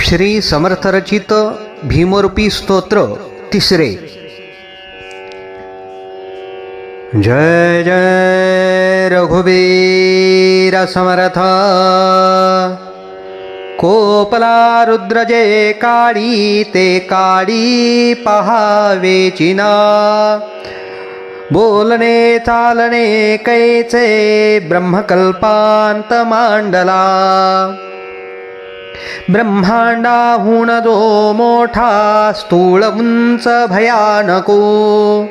श्री समर्थरचित भीमरूपी स्तोत्र तिसरे. जय जय रघुवीर समर्थ. कोपला रुद्र जे काळी ते काळी पहावेचिना. बोलणे चालणे कैचे ब्रह्मकल्पांत मांडला. ब्रह्मांडाहून जो मोठा स्थूळ उंच भयानको.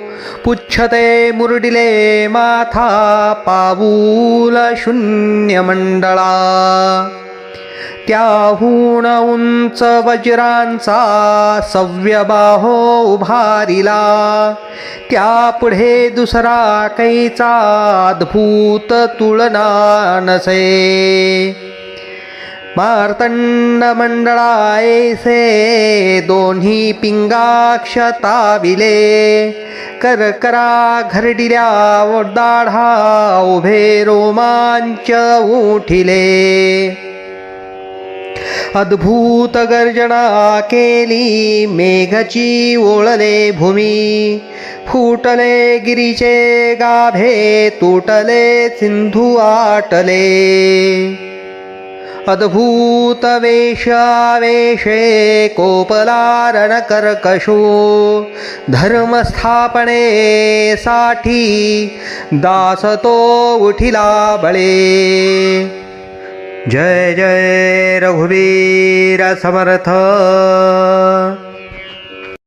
पुच्छते मुरडिले माथा पाऊल शून्य मंडळा. त्याहून उंच वज्रांचा सव्यबाहो उभारिला. त्यापुढे दुसरा कैचा अद्भुत तुलना नसे. मार्तंड मंडळायसे दोन्ही पिंगाक्ष ताविले. करकरा घरडिल्या दाढा उभे रोमांच उठिले. अद्भुत गर्जना केली मेघची ओळले भूमी. फुटले गिरीचे गाभे तुटले सिंधू आटले. अद्भुत वेशावेशे कोपला रणकर्कशो. धर्मस्थापने साठी दास तो उठिला बळे. जय जय रघुवीर समर्थ.